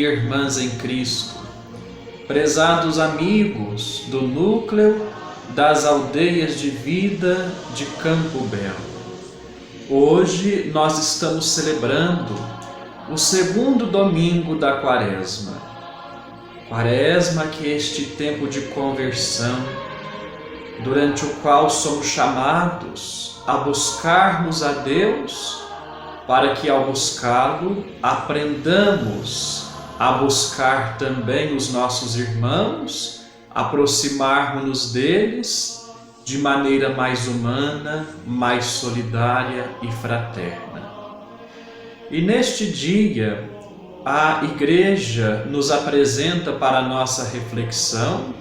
e irmãs em Cristo, prezados amigos do núcleo das aldeias de vida de Campo Belo. Hoje nós estamos celebrando o segundo domingo da Quaresma. Quaresma, que é este tempo de conversão, durante o qual somos chamados a buscarmos a Deus, para que ao buscá-lo aprendamos a buscar também os nossos irmãos, aproximarmos-nos deles de maneira mais humana, mais solidária e fraterna. E neste dia, a Igreja nos apresenta para a nossa reflexão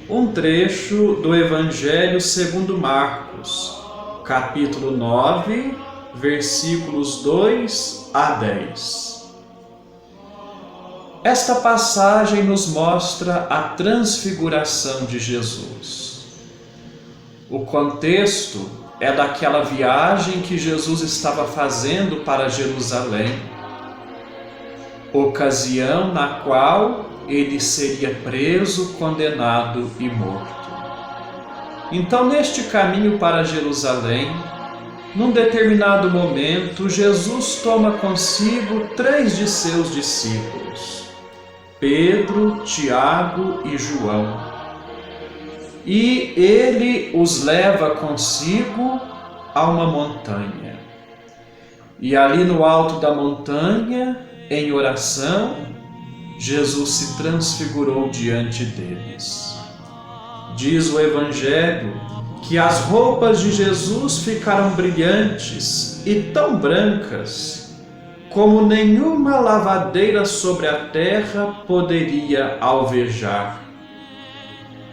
um trecho do Evangelho segundo Marcos, capítulo 9, versículos 2 a 10. Esta passagem nos mostra a transfiguração de Jesus. O contexto é daquela viagem que Jesus estava fazendo para Jerusalém, ocasião na qual ele seria preso, condenado e morto. Então, neste caminho para Jerusalém, num determinado momento, Jesus toma consigo 3 de seus discípulos, Pedro, Tiago e João, e ele os leva consigo a uma montanha. E ali no alto da montanha, em oração, Jesus se transfigurou diante deles. Diz o Evangelho que as roupas de Jesus ficaram brilhantes e tão brancas como nenhuma lavadeira sobre a terra poderia alvejar.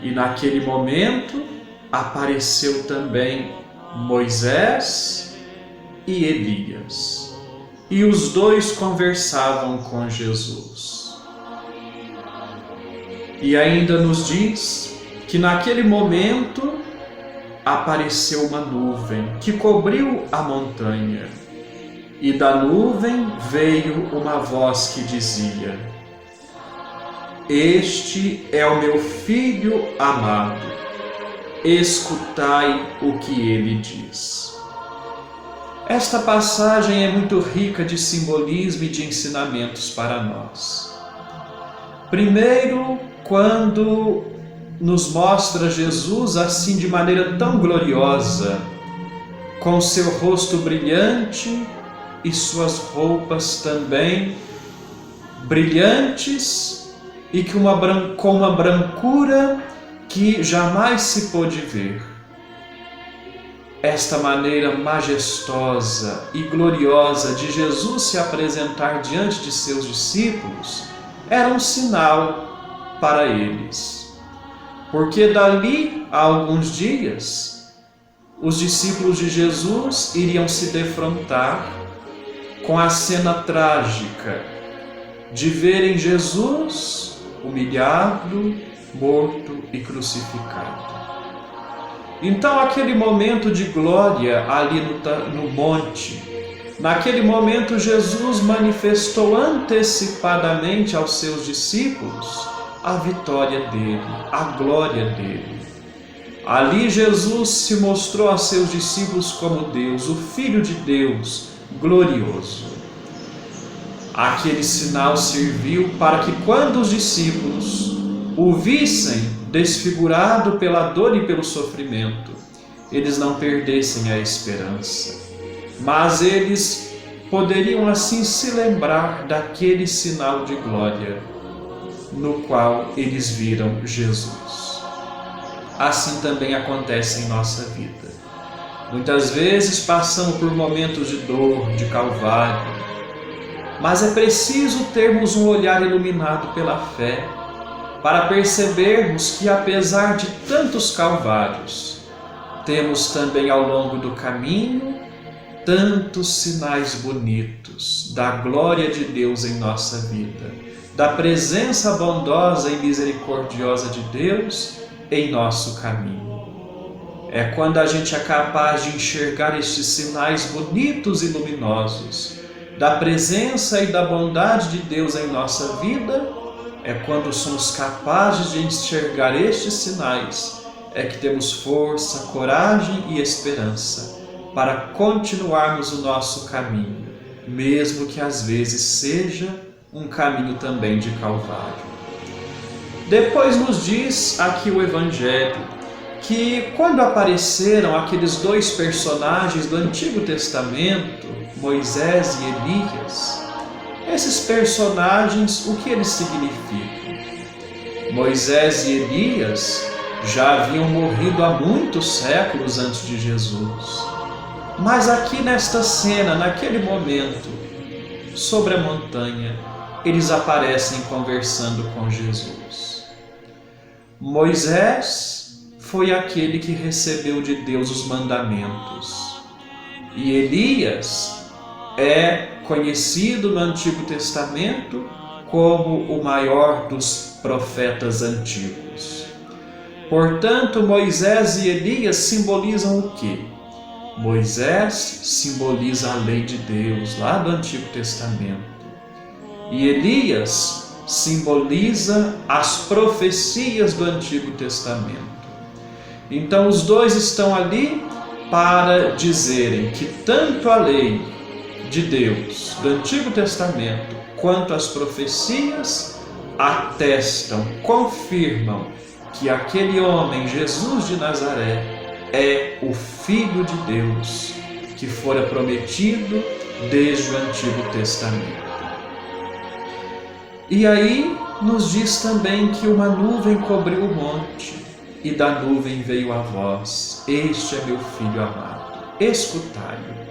E naquele momento apareceu também Moisés e Elias, e os dois conversavam com Jesus. E ainda nos diz que naquele momento apareceu uma nuvem que cobriu a montanha, e da nuvem veio uma voz que dizia: "Este é o meu Filho amado, escutai o que ele diz." Esta passagem é muito rica de simbolismo e de ensinamentos para nós. Primeiro, quando nos mostra Jesus assim de maneira tão gloriosa, com seu rosto brilhante e suas roupas também brilhantes e com uma brancura que jamais se pôde ver. Esta maneira majestosa e gloriosa de Jesus se apresentar diante de seus discípulos era um sinal para eles. Porque dali a alguns dias, os discípulos de Jesus iriam se defrontar com a cena trágica de verem Jesus humilhado, morto e crucificado. Então, aquele momento de glória ali no monte, naquele momento Jesus manifestou antecipadamente aos seus discípulos a vitória dele, a glória dele. Ali Jesus se mostrou a seus discípulos como Deus, o Filho de Deus, glorioso. Aquele sinal serviu para que quando os discípulos o vissem desfigurado pela dor e pelo sofrimento, eles não perdessem a esperança, mas eles poderiam assim se lembrar daquele sinal de glória no qual eles viram Jesus. Assim também acontece em nossa vida. Muitas vezes passamos por momentos de dor, de calvário, mas é preciso termos um olhar iluminado pela fé para percebermos que, apesar de tantos calvários, temos também ao longo do caminho tantos sinais bonitos da glória de Deus em nossa vida, da presença bondosa e misericordiosa de Deus em nosso caminho. É quando a gente é capaz de enxergar estes sinais bonitos e luminosos da presença e da bondade de Deus em nossa vida, é quando somos capazes de enxergar estes sinais, é que temos força, coragem e esperança para continuarmos o nosso caminho, mesmo que às vezes seja um caminho também de Calvário. Depois nos diz aqui o Evangelho que quando apareceram aqueles dois personagens do Antigo Testamento, Moisés e Elias, esses personagens, o que eles significam? Moisés e Elias já haviam morrido há muitos séculos antes de Jesus. Mas aqui nesta cena, naquele momento, sobre a montanha, eles aparecem conversando com Jesus. Moisés foi aquele que recebeu de Deus os mandamentos. E Elias é conhecido no Antigo Testamento como o maior dos profetas antigos. Portanto, Moisés e Elias simbolizam o quê? Moisés simboliza a lei de Deus, lá do Antigo Testamento. E Elias simboliza as profecias do Antigo Testamento. Então, os dois estão ali para dizerem que tanto a lei de Deus, do Antigo Testamento, quanto as profecias atestam, confirmam que aquele homem, Jesus de Nazaré, é o Filho de Deus, que fora prometido desde o Antigo Testamento. E aí nos diz também que uma nuvem cobriu o monte, e da nuvem veio a voz: este é meu Filho amado, escutai-o.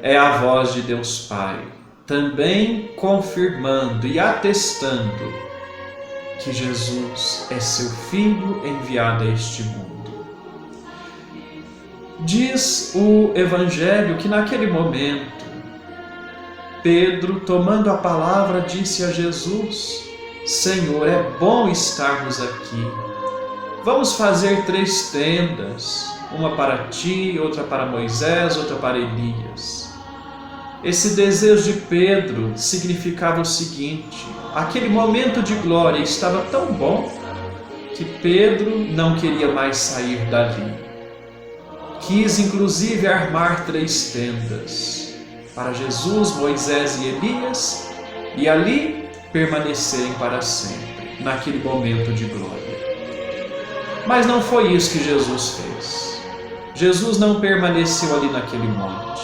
É a voz de Deus Pai, também confirmando e atestando que Jesus é seu Filho enviado a este mundo. Diz o Evangelho que naquele momento, Pedro, tomando a palavra, disse a Jesus: Senhor, é bom estarmos aqui. Vamos fazer 3 tendas, uma para ti, outra para Moisés, outra para Elias. Esse desejo de Pedro significava o seguinte: aquele momento de glória estava tão bom que Pedro não queria mais sair dali. Quis inclusive armar 3 tendas para Jesus, Moisés e Elias, e ali permanecerem para sempre, naquele momento de glória. Mas não foi isso que Jesus fez. Jesus não permaneceu ali naquele monte.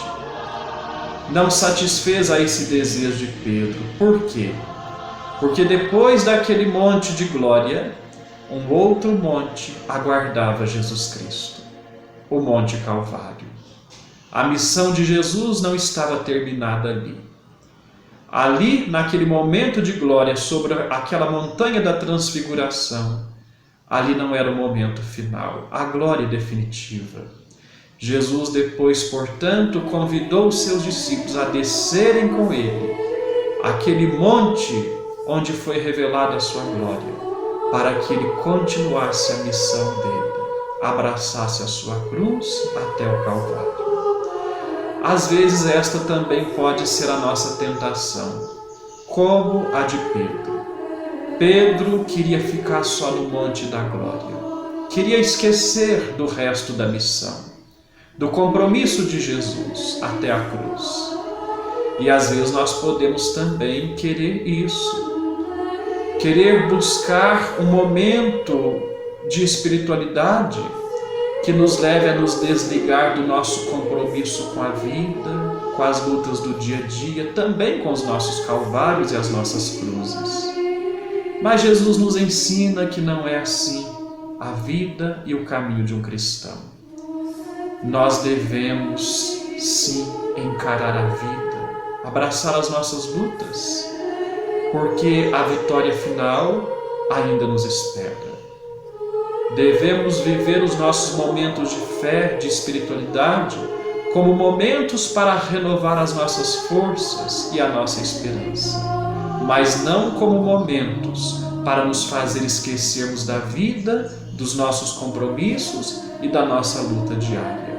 Não satisfez a esse desejo de Pedro. Por quê? Porque depois daquele monte de glória, um outro monte aguardava Jesus Cristo, o Monte Calvário. A missão de Jesus não estava terminada ali. Ali, naquele momento de glória sobre aquela montanha da transfiguração, ali não era o momento final, a glória definitiva. Jesus depois, portanto, convidou os seus discípulos a descerem com ele aquele monte onde foi revelada a sua glória, para que ele continuasse a missão dele, abraçasse a sua cruz até o Calvário. Às vezes esta também pode ser a nossa tentação, como a de Pedro. Pedro queria ficar só no monte da glória, queria esquecer do resto da missão, do compromisso de Jesus até a cruz. E às vezes nós podemos também querer isso, querer buscar um momento de espiritualidade que nos leve a nos desligar do nosso compromisso com a vida, com as lutas do dia a dia, também com os nossos calvários e as nossas cruzes. Mas Jesus nos ensina que não é assim a vida e o caminho de um cristão. Nós devemos, sim, encarar a vida, abraçar as nossas lutas, porque a vitória final ainda nos espera. Devemos viver os nossos momentos de fé, de espiritualidade, como momentos para renovar as nossas forças e a nossa esperança, mas não como momentos para nos fazer esquecermos da vida, dos nossos compromissos e da nossa luta diária.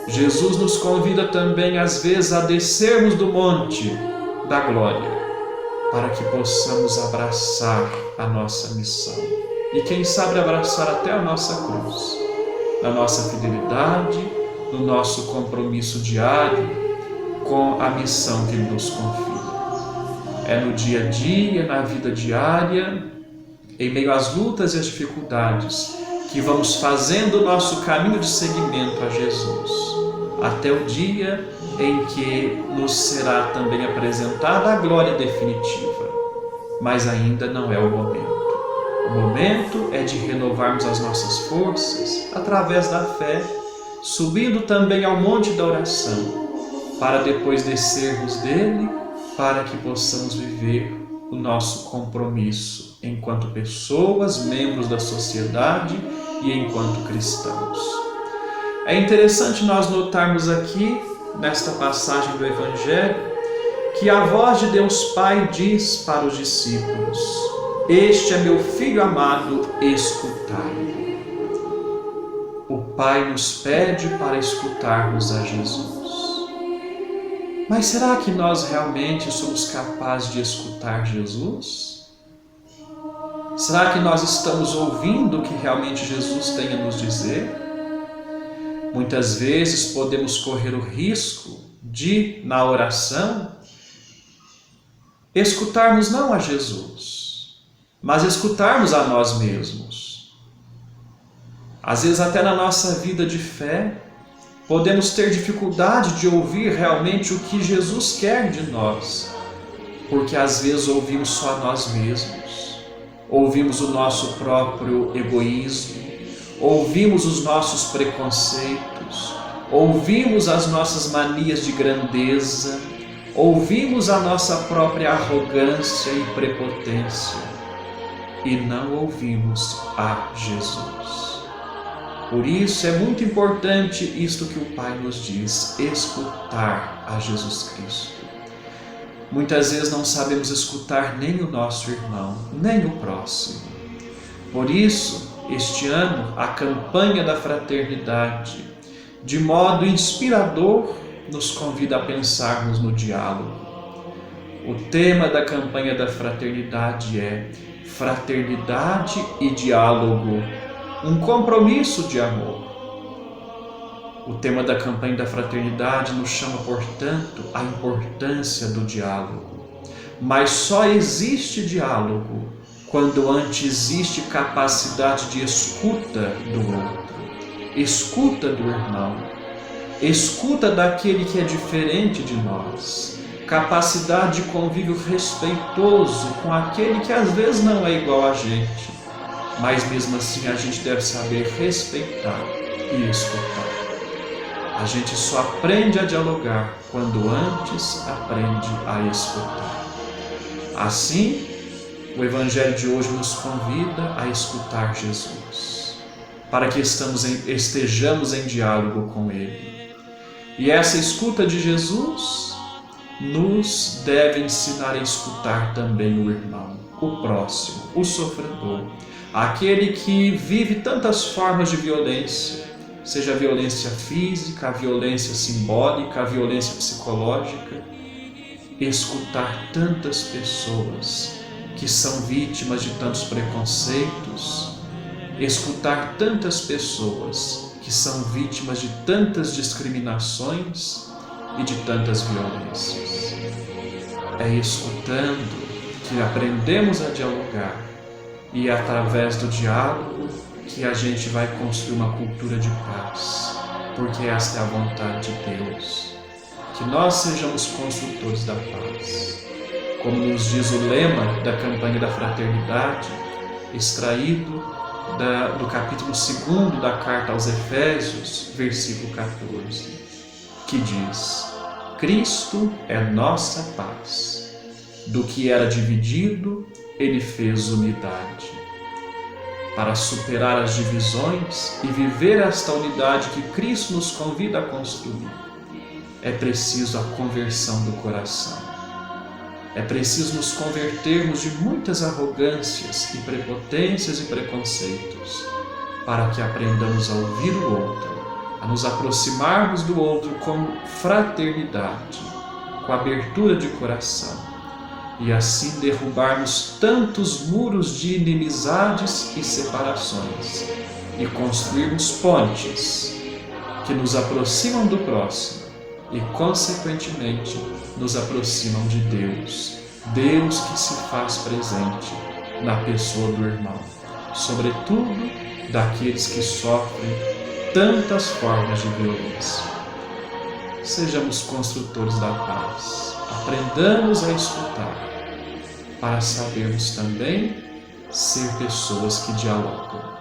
Jesus nos convida também, às vezes, a descermos do monte da glória, para que possamos abraçar a nossa missão. E quem sabe abraçar até a nossa cruz, na nossa fidelidade, no nosso compromisso diário com a missão que Ele nos confia. É no dia a dia, na vida diária, em meio às lutas e às dificuldades, que vamos fazendo o nosso caminho de seguimento a Jesus, até o dia em que nos será também apresentada a glória definitiva. Mas ainda não é o momento. O momento é de renovarmos as nossas forças através da fé, subindo também ao monte da oração, para depois descermos dele, para que possamos viver o nosso compromisso enquanto pessoas, membros da sociedade e enquanto cristãos. É interessante nós notarmos aqui, nesta passagem do Evangelho, que a voz de Deus Pai diz para os discípulos: "Este é meu Filho amado, escutai-o." O Pai nos pede para escutarmos a Jesus. Mas será que nós realmente somos capazes de escutar Jesus? Será que nós estamos ouvindo o que realmente Jesus tem a nos dizer? Muitas vezes podemos correr o risco de, na oração, escutarmos não a Jesus, mas escutarmos a nós mesmos. Às vezes até na nossa vida de fé, podemos ter dificuldade de ouvir realmente o que Jesus quer de nós, porque às vezes ouvimos só a nós mesmos, ouvimos o nosso próprio egoísmo, ouvimos os nossos preconceitos, ouvimos as nossas manias de grandeza, ouvimos a nossa própria arrogância e prepotência e não ouvimos a Jesus. Por isso é muito importante isto que o Pai nos diz: escutar a Jesus Cristo. Muitas vezes não sabemos escutar nem o nosso irmão, nem o próximo. Por isso, este ano, a campanha da fraternidade, de modo inspirador, nos convida a pensarmos no diálogo. O tema da campanha da fraternidade é fraternidade e diálogo, um compromisso de amor. O tema da campanha da fraternidade nos chama, portanto, a importância do diálogo. Mas só existe diálogo quando antes existe capacidade de escuta do outro, escuta do irmão, escuta daquele que é diferente de nós, capacidade de convívio respeitoso com aquele que às vezes não é igual a gente, mas mesmo assim a gente deve saber respeitar e escutar. A gente só aprende a dialogar quando antes aprende a escutar. Assim, o Evangelho de hoje nos convida a escutar Jesus, para que estejamos em diálogo com Ele. E essa escuta de Jesus nos deve ensinar a escutar também o irmão, o próximo, o sofredor, aquele que vive tantas formas de violência, seja a violência física, a violência simbólica, a violência psicológica. Escutar tantas pessoas que são vítimas de tantos preconceitos, escutar tantas pessoas que são vítimas de tantas discriminações e de tantas violências. É escutando que aprendemos a dialogar, e é através do diálogo que a gente vai construir uma cultura de paz, porque esta é a vontade de Deus, que nós sejamos construtores da paz. Como nos diz o lema da campanha da fraternidade, extraído do capítulo 2 da carta aos Efésios, versículo 14, que diz: Cristo é nossa paz. Do que era dividido, Ele fez unidade. Para superar as divisões e viver esta unidade que Cristo nos convida a construir, é preciso a conversão do coração. É preciso nos convertermos de muitas arrogâncias e prepotências e preconceitos, para que aprendamos a ouvir o outro a nos aproximarmos do outro com fraternidade, com abertura de coração, e assim derrubarmos tantos muros de inimizades e separações e construirmos pontes que nos aproximam do próximo e, consequentemente, nos aproximam de Deus. Deus que se faz presente na pessoa do irmão, sobretudo daqueles que sofrem tantas formas de violência. Sejamos construtores da paz, aprendamos a escutar, para sabermos também ser pessoas que dialogam.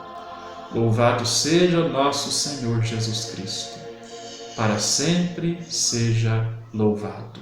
Louvado seja o nosso Senhor Jesus Cristo, para sempre seja louvado.